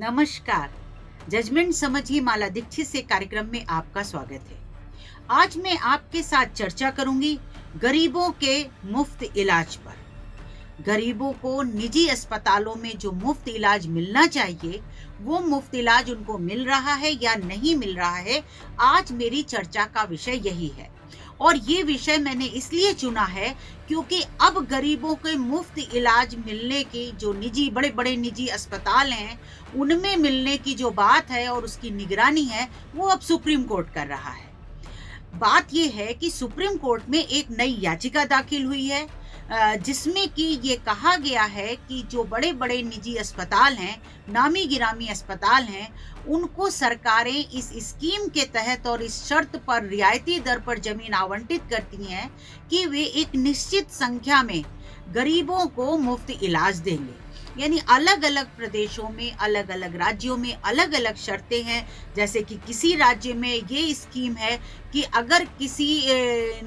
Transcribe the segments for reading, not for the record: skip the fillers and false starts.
नमस्कार। जजमेंट समझिए माला दीक्षित से कार्यक्रम में आपका स्वागत है। आज मैं आपके साथ चर्चा करूंगी गरीबों के मुफ्त इलाज पर। गरीबों को निजी अस्पतालों में जो मुफ्त इलाज मिलना चाहिए, वो मुफ्त इलाज उनको मिल रहा है या नहीं मिल रहा है, आज मेरी चर्चा का विषय यही है। और ये विषय मैंने इसलिए चुना है क्योंकि अब गरीबों के मुफ्त इलाज मिलने की जो बड़े-बड़े निजी अस्पताल हैं, उनमें मिलने की जो बात है और उसकी निगरानी है, वो अब सुप्रीम कोर्ट कर रहा है। बात ये है कि सुप्रीम कोर्ट में एक नई याचिका दाखिल हुई है, जिसमें कि ये कहा गया है कि जो बड़े-बड़े निजी अस्पताल हैं, नामी-गिरामी अस्पताल हैं, उनको सरकारें इस स्कीम के तहत और इस शर्त पर रियायती दर पर ज़मीन आवंटित करती हैं कि वे एक निश्चित संख्या में गरीबों को मुफ्त इलाज देंगे। यानी अलग-अलग प्रदेशों में, अलग-अलग राज्यों में अलग-अलग शर्तें हैं। जैसे कि किसी राज्य में ये स्कीम है कि अगर किसी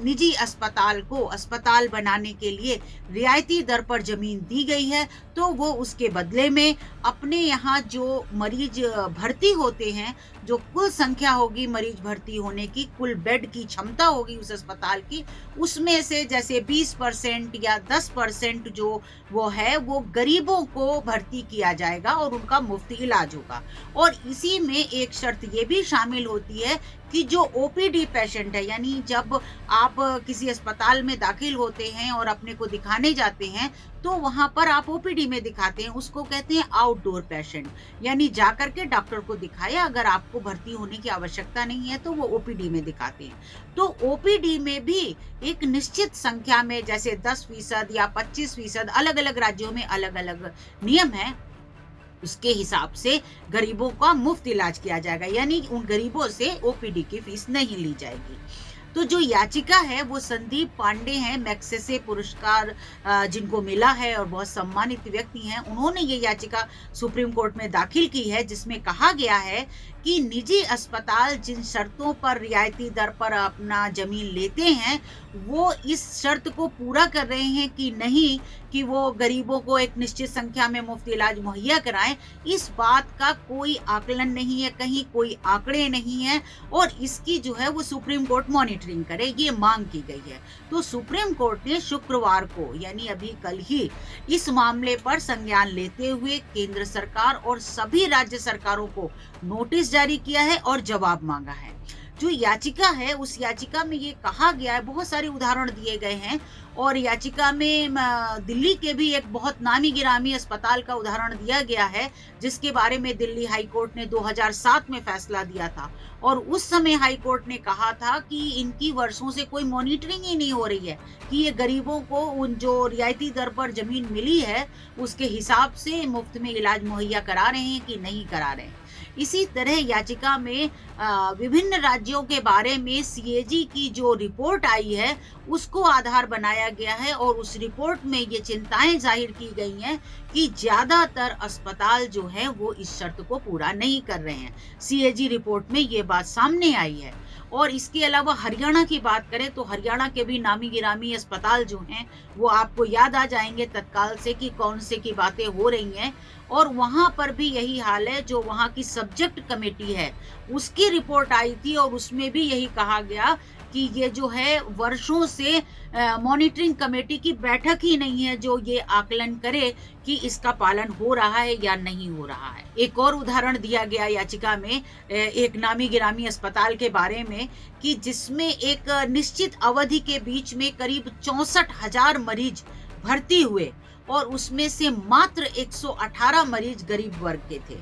निजी अस्पताल को अस्पताल बनाने के लिए रियायती दर पर ज़मीन दी गई है, तो वो उसके बदले में अपने यहाँ जो मरीज भर्ती होते हैं, जो कुल संख्या होगी मरीज भर्ती होने की, कुल बेड की क्षमता होगी उस अस्पताल की, उसमें से जैसे 20% या 10% जो वो है, वो गरीबों को भर्ती किया जाएगा और उनका मुफ्त इलाज होगा। और इसी में एक शर्त ये भी शामिल होती है कि जो ओपीडी पेशेंट है, यानी जब आप किसी अस्पताल में दाखिल होते हैं और अपने को दिखाने जाते हैं, तो वहाँ पर आप ओपीडी में दिखाते हैं, उसको कहते हैं आउटडोर पेशेंट। यानी जाकर के डॉक्टर को दिखाया, अगर आपको भर्ती होने की आवश्यकता नहीं है, तो वो ओपीडी में दिखाते हैं। तो ओपीडी में भी एक निश्चित संख्या में, जैसे 10% या 25%, अलग-अलग राज्यों में अलग-अलग नियम है, उसके हिसाब से गरीबों का मुफ्त इलाज किया जाएगा। यानी उन गरीबों से ओपीडी की फीस नहीं ली जाएगी। तो जो याचिका है वो संदीप पांडे हैं, मैग्सेसे पुरस्कार जिनको मिला है और बहुत सम्मानित व्यक्ति हैं, उन्होंने ये याचिका सुप्रीम कोर्ट में दाखिल की है, जिसमें कहा गया है कि निजी अस्पताल जिन शर्तों पर रियायती दर पर अपना ज़मीन लेते हैं, वो इस शर्त को पूरा कर रहे हैं कि नहीं कि वो गरीबों को एक निश्चित संख्या में मुफ्त इलाज मुहैया कराएँ। इस बात का कोई आकलन नहीं है, कहीं कोई आंकड़े नहीं हैं, और इसकी जो है वो सुप्रीम कोर्ट मॉनिटरिंग करे, ये मांग की गई है। तो सुप्रीम कोर्ट ने शुक्रवार को, यानी अभी कल ही, इस मामले पर संज्ञान लेते हुए केंद्र सरकार और सभी राज्य सरकारों को नोटिस जारी किया है और जवाब मांगा है। जो याचिका है, उस याचिका में ये कहा गया है, बहुत सारे उदाहरण दिए गए हैं, और याचिका में दिल्ली के भी एक बहुत नामी-गिरामी अस्पताल का उदाहरण दिया गया है, जिसके बारे में दिल्ली हाई कोर्ट ने 2007 में फैसला दिया था। और उस समय हाई कोर्ट ने कहा था कि इनकी वर्षों से कोई मॉनिटरिंग ही नहीं हो रही है कि ये गरीबों को उन जो रियायती दर पर ज़मीन मिली है, उसके हिसाब से मुफ्त में इलाज मुहैया करा रहे हैं कि नहीं करा रहे हैं। इसी तरह याचिका में विभिन्न राज्यों के बारे में सीएजी की जो रिपोर्ट आई है, उसको आधार बनाया गया है, और उस रिपोर्ट में ये चिंताएं जाहिर की गई हैं कि ज़्यादातर अस्पताल जो हैं वो इस शर्त को पूरा नहीं कर रहे हैं। सीएजी रिपोर्ट में ये बात सामने आई है। और इसके अलावा हरियाणा की बात करें तो हरियाणा के भी नामी-गिरामी अस्पताल जो हैं, वो आपको याद आ जाएँगे तत्काल से कि कौन से की बातें हो रही हैं। और वहाँ पर भी यही हाल है। जो वहाँ की सब्जेक्ट कमेटी है, उसकी रिपोर्ट आई थी और उसमें भी यही कहा गया कि ये जो है वर्षों से मॉनिटरिंग कमेटी की बैठक ही नहीं है जो ये आकलन करे कि इसका पालन हो रहा है या नहीं हो रहा है। एक और उदाहरण दिया गया याचिका में एक नामी-गिरामी अस्पताल के बारे में, कि जिसमें एक निश्चित अवधि के बीच में करीब 64,000 मरीज भर्ती हुए, और उसमें से मात्र 118 मरीज गरीब वर्ग के थे।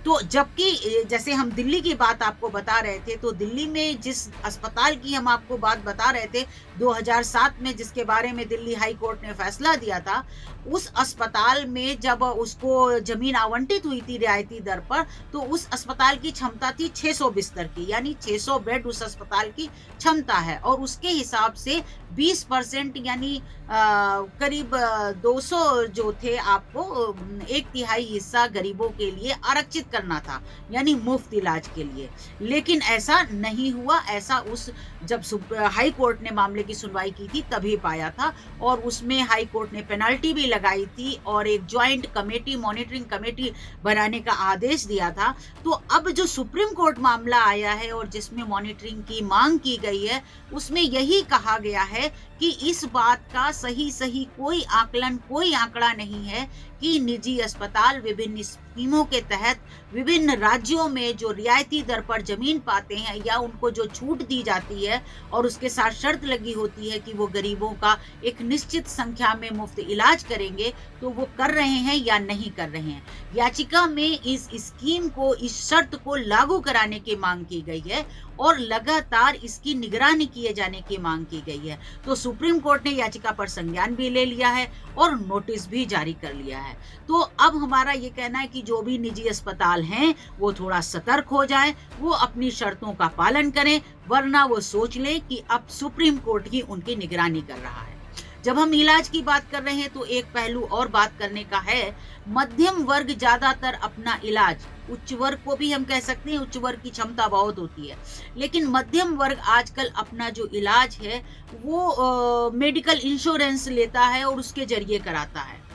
तो जबकि जैसे हम दिल्ली की बात आपको बता रहे थे, तो दिल्ली में जिस अस्पताल की हम आपको बात बता रहे थे 2007 में, जिसके बारे में दिल्ली हाई कोर्ट ने फैसला दिया था, उस अस्पताल में जब उसको ज़मीन आवंटित हुई थी रियायती दर पर, तो उस अस्पताल की क्षमता थी 600 बिस्तर की, यानी 600 बेड उस अस्पताल की क्षमता है, और उसके हिसाब से 20% यानी करीब 200 जो थे, आपको 1/3 हिस्सा गरीबों के लिए आरक्षित करना था, यानी मुफ्त इलाज के लिए। लेकिन ऐसा नहीं हुआ, ऐसा उस जब हाई कोर्ट ने मामले की सुनवाई की थी तभी पाया था, और उसमें हाई कोर्ट ने पेनल्टी भी लगाई थी और एक जॉइंट कमेटी, मॉनिटरिंग कमेटी बनाने का आदेश दिया था। तो अब जो सुप्रीम कोर्ट मामला आया है और जिसमें मॉनिटरिंग की मांग की गई है, उसमें यही कहा गया है कि इस बात का सही कोई आकलन, कोई आंकड़ा नहीं है कि निजी अस्पताल विभिन्न स्कीमों के तहत विभिन्न राज्यों में जो रियायती दर पर जमीन पाते हैं या उनको जो छूट दी जाती है और उसके साथ शर्त लगी होती है कि वो गरीबों का एक निश्चित संख्या में मुफ्त इलाज करेंगे, तो वो कर रहे हैं या नहीं कर रहे हैं। याचिका में इस स्कीम को, इस शर्त को लागू कराने की मांग की गई है और लगातार इसकी निगरानी किए जाने की मांग की गई है। तो सुप्रीम कोर्ट ने याचिका पर संज्ञान भी ले लिया है और नोटिस भी जारी कर लिया है। तो अब हमारा ये कहना है कि जो भी निजी अस्पताल हैं वो थोड़ा सतर्क हो जाएं, वो अपनी शर्तों का पालन करें, वरना वो सोच लें कि अब सुप्रीम कोर्ट ही उनकी निगरानी कर रहा है। जब हम इलाज की बात कर रहे हैं तो एक पहलू और बात करने का है। मध्यम वर्ग ज्यादातर अपना इलाज, उच्च वर्ग को भी हम कह सकते हैं, उच्च वर्ग की क्षमता बहुत होती है, लेकिन मध्यम वर्ग आजकल अपना जो इलाज है वो मेडिकल इंश्योरेंस लेता है और उसके जरिए कराता है।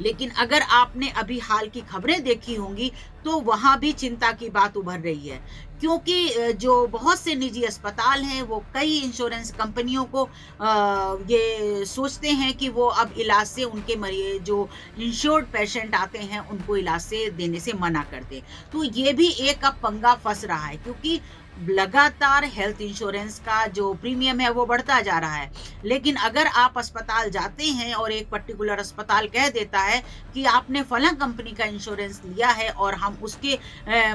लेकिन अगर आपने अभी हाल की खबरें देखी होंगी तो वहां भी चिंता की बात उभर रही है, क्योंकि जो बहुत से निजी अस्पताल हैं वो कई इंश्योरेंस कंपनियों को ये सोचते हैं कि वो अब इलाज से उनके मरीज, जो इंश्योर्ड पेशेंट आते हैं, उनको इलाज से देने से मना कर दें। तो ये भी एक अब पंगा फंस रहा है, क्योंकि लगातार हेल्थ इंश्योरेंस का जो प्रीमियम है वो बढ़ता जा रहा है। लेकिन अगर आप अस्पताल जाते हैं और एक पर्टिकुलर अस्पताल कह देता है कि आपने फलां कंपनी का इंश्योरेंस लिया है और हम उसके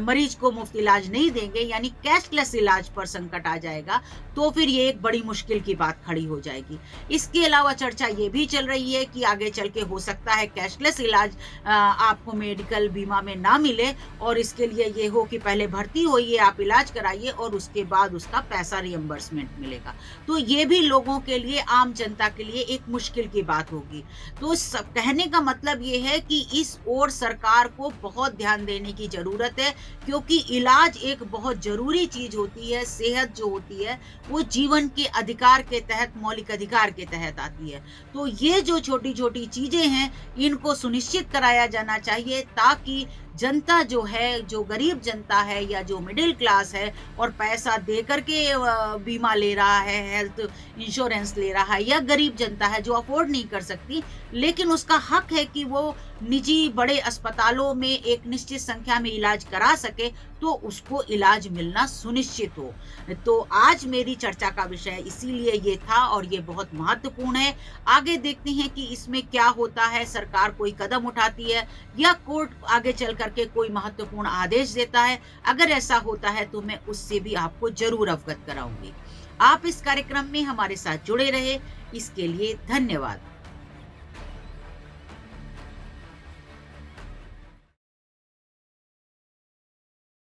मरीज को मुफ्त इलाज नहीं देंगे, यानी कैशलेस इलाज पर संकट आ जाएगा, तो फिर ये एक बड़ी मुश्किल की बात खड़ी हो जाएगी। इसके अलावा चर्चा ये भी चल रही है कि आगे चल के हो सकता है कैशलेस इलाज आपको मेडिकल बीमा में ना मिले, और इसके लिए ये हो कि पहले भर्ती होइए, आप इलाज कराइए और उसके बाद उसका पैसा रियम्बर्समेंट मिलेगा। तो ये भी लोगों के लिए, आम जनता के लिए एक मुश्किल की बात होगी। तो सब कहने का मतलब ये है कि इस ओर सरकार को बहुत ध्यान देने की जरूरत है, क्योंकि इलाज एक बहुत जरूरी चीज होती है। सेहत जो होती है वो जीवन के अधिकार के तहत, मौलिक अधिकार के तहत आती है। तो ये जो छोटी छोटी चीजें हैं, इनको सुनिश्चित कराया जाना चाहिए, ताकि जनता जो है, जो गरीब जनता है या जो मिडिल क्लास है और पैसा दे करके बीमा ले रहा है, हेल्थ इंश्योरेंस ले रहा है, या गरीब जनता है जो अफोर्ड नहीं कर सकती, लेकिन उसका हक है कि वो निजी बड़े अस्पतालों में एक निश्चित संख्या में इलाज करा सके, तो उसको इलाज मिलना सुनिश्चित हो। तो आज मेरी चर्चा का विषय इसीलिए ये था और ये बहुत महत्वपूर्ण है। आगे देखते हैं कि इसमें क्या होता है, सरकार कोई कदम उठाती है या कोर्ट आगे चल करके कोई महत्वपूर्ण आदेश देता है। अगर ऐसा होता है तो मैं उससे भी आपको जरूर अवगत कराऊंगी। आप इस कार्यक्रम में हमारे साथ जुड़े रहे, इसके लिए धन्यवाद।